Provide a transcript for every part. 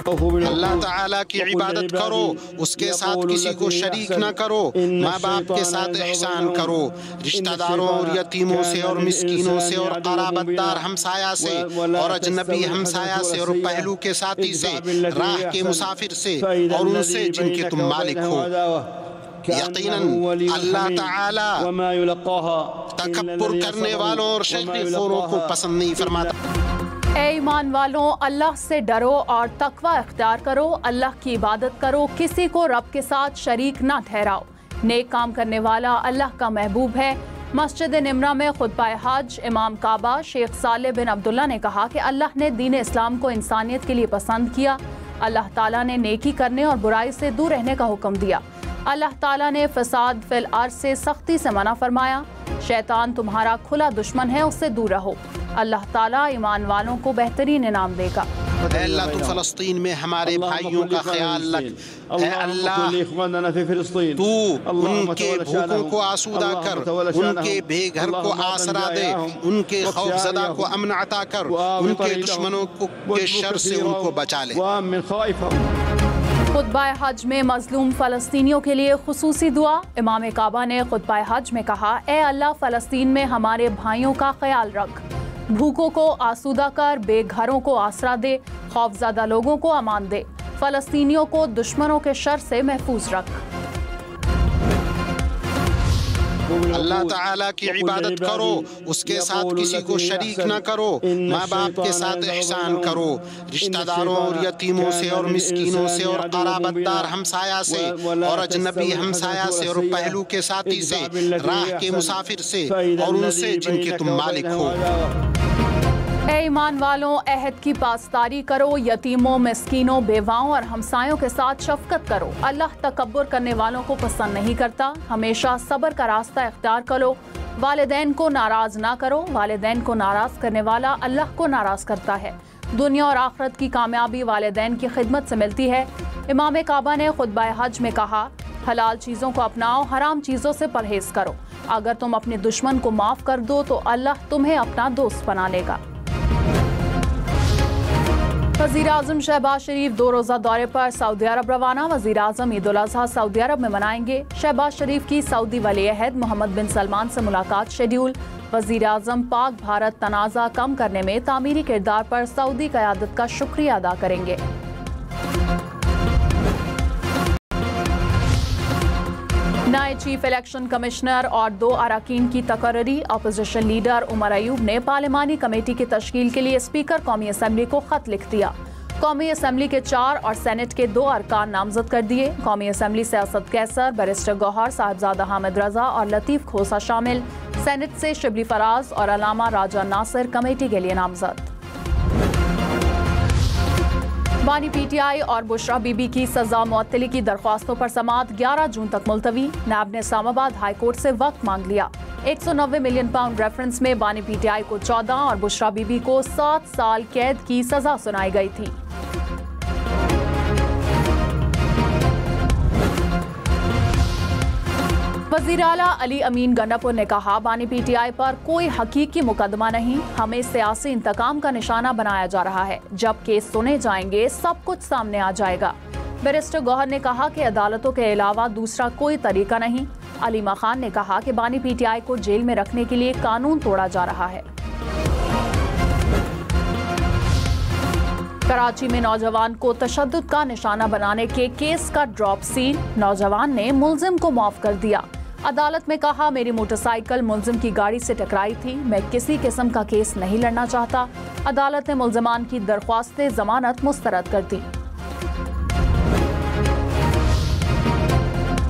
अल्लाह ताला की इबादत करो, उसके साथ किसी को शरीक न करो, माँ बाप के साथ एहसान करो, रिश्तेदारों और यतीमों से और मिस्कीनों से और क़राबतदार हमसाया से और अजनबी हमसाया से और पहलू के साथी से, राह के मुसाफिर से और उनसे जिनके तुम मालिक हो। यकीनन अल्लाह ताला तकब्बुर करने वालों और शरीफों को पसंद नहीं फरमाता। ऐ ईमान वालों, अल्लाह से डरो और तकवा इख्तियार करो, अल्लाह की इबादत करो, किसी को रब के साथ शरीक ना ठहराओ। नेक काम करने वाला अल्लाह का महबूब है। मस्जिद निमरा में खुतबा हज इमाम काबा शेख सालेह बिन अब्दुल्ला ने कहा कि अल्लाह ने दीन इस्लाम को इंसानियत के लिए पसंद किया। अल्लाह ताला ने नेकी करने और बुराई से दूर रहने का हुक्म दिया। अल्लाह ताला ने फसाद फिल अर्ज़ से सख्ती से मना फरमाया। शैतान तुम्हारा खुला दुश्मन है, उससे दूर रहो। अल्लाह ताला ईमान वालों को बेहतरीन इनाम देगा। अल्लाह तू फ़लस्तीन में हमारे भाइयों का ख्याल रख। अल्लाह तू उनके भूखों को आसूदा कर, उनके बेघर को आसरा दे, उनके खौफज़दा को अमन अता कर, उनके दुश्मनों के शर से उनको बचा ले। खुतबा हज में मजलूम फ़लस्तीनियों के लिए खुसूसी दुआ। इमाम काबा ने खुतबा हज में कहा, ए अल्लाह फ़लस्तीन में हमारे भाइयों का ख्याल रख, भूखों को आसूदा कर, बेघरों को आसरा दे, खौफज़दा लोगों को अमान दे, फ़लस्तीनियों को दुश्मनों के शर से महफूज रख। अल्लाह ताला की इबादत करो, उसके साथ किसी को शरीक न करो, माँ बाप के साथ एहसान करो, रिश्तेदारों और यतीमों से और मिस्कीनों से और क़राबतदार हमसाया से और अजनबी हमसाया से और पहलू के साथी से, राह के मुसाफिर से और उनसे जिनके तुम मालिक हो। ऐ ईमान वालों, अहद की पासदारी करो, यतीमों, मिस्कीनों, बेवाओं और हमसायों के साथ शफकत करो। अल्लाह तकब्बुर करने वालों को पसंद नहीं करता। हमेशा सब्र का रास्ता इख्तियार करो। वालिदैन को नाराज ना करो, वालिदैन को नाराज करने वाला अल्लाह को नाराज करता है। दुनिया और आखिरत की कामयाबी वालिदैन की खिदमत से मिलती है। इमाम काबा ने खुतबा हज में कहा, हलाल चीज़ों को अपनाओ, हराम चीज़ों से परहेज करो। अगर तुम अपने दुश्मन को माफ़ कर दो तो अल्लाह तुम्हें अपना दोस्त बना लेगा। वज़ीर आज़म शहबाज शरीफ 2 रोज़ा दौरे पर सऊदी अरब रवाना। वज़ीर आज़म ईद उल अज़हा सऊदी अरब में मनाएंगे। शहबाज शरीफ की सऊदी वली अहद मोहम्मद बिन सलमान से मुलाकात शेड्यूल। वज़ीर आज़म पाक भारत तनाज़ा कम करने में तामीरी किरदार पर सऊदी क़यादत का शुक्रिया अदा करेंगे। नए चीफ इलेक्शन कमिश्नर और 2 अरकान की तकर्री। अपोजिशन लीडर उमर अयूब ने पार्लिमानी कमेटी की तश्कील के लिए स्पीकर कौमी असम्बली को खत लिख दिया। कौमी असम्बली के 4 और सेनेट के 2 अरकान नामजद कर दिए। कौमी असम्बली से असद कैसर, बैरिस्टर गौहर, साहिबजादा हामिद रजा और लतीफ़ खोसा शामिल। सेनेट से शिबली फराज और अलामा राजा नासिर कमेटी के लिए नामजद। बानी PTI और बुशरा बीबी की सजा मुअत्तली की दरख्वास्तों पर समाअत 11 जून तक मुलतवी। नैब ने इस्लामाबाद हाई कोर्ट से वक्त मांग लिया। 190 मिलियन पाउंड रेफरेंस में बानी PTI को 14 और बुशरा बीबी को 7 साल कैद की सजा सुनाई गई थी। वज़ीर आला अली अमीन गंडापुर ने कहा, बानी PTI पर कोई हकीकी मुकदमा नहीं, हमें सियासी इंतकाम का निशाना बनाया जा रहा है। जब केस सुने जाएंगे सब कुछ सामने आ जाएगा। बैरिस्टर गौहर ने कहा कि अदालतों के अलावा दूसरा कोई तरीका नहीं। अलीमा खान ने कहा कि बानी PTI को जेल में रखने के लिए कानून तोड़ा जा रहा है। कराची में नौजवान को तशद्दुद का निशाना बनाने के केस का ड्रॉप सीन। नौजवान ने मुल्जिम को माफ कर दिया। अदालत में कहा, मेरी मोटरसाइकिल मुल्जिम की गाड़ी से टकराई थी, मैं किसी किस्म का केस नहीं लड़ना चाहता। अदालत ने मुल्जिमान की दरख्वास्तें जमानत मुस्तरद कर दी।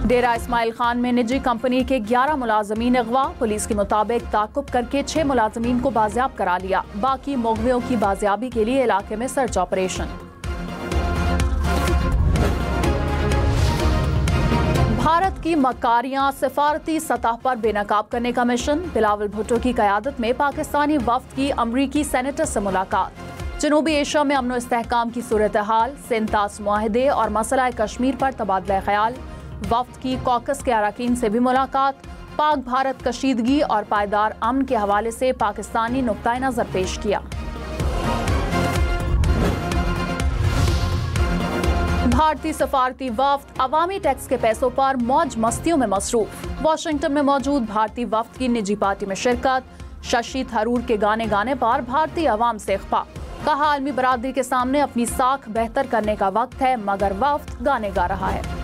डेरा इस्माइल खान में निजी कंपनी के 11 मुलाजमीन अगवा। पुलिस के मुताबिक ताकुब करके 6 मुलाजमीन को बाजियाब करा लिया। बाकी मुगवियों की बाजियाबी के लिए इलाके में सर्च ऑपरेशन। भारत की मकारियां सिफारती सतह पर बेनकाब करने का मिशन। बिलावल भुट्टो की क़यादत में पाकिस्तानी वफ्द की अमरीकी सेनेटर से मुलाकात। जनूबी एशिया में अमन व इस्तेहकाम की सूरत हाल, सिंतास मुआहदे और मसला कश्मीर पर तबादला ख्याल। वफ्द की कॉकस के अरकान से भी मुलाकात। पाक भारत कशीदगी और पायदार अमन के हवाले से पाकिस्तानी नुक्ता नज़र पेश किया। भारतीय सफारती वफ्द अवामी टैक्स के पैसों पर मौज मस्तियों में मसरूफ। वॉशिंगटन में मौजूद भारतीय वफ्द की निजी पार्टी में शिरकत। शशि थरूर के गाने गाने पर भारतीय अवाम से इख्फा। कहा आलमी बरादरी के सामने अपनी साख बेहतर करने का वक्त है, मगर वफ्द गाने गा रहा है।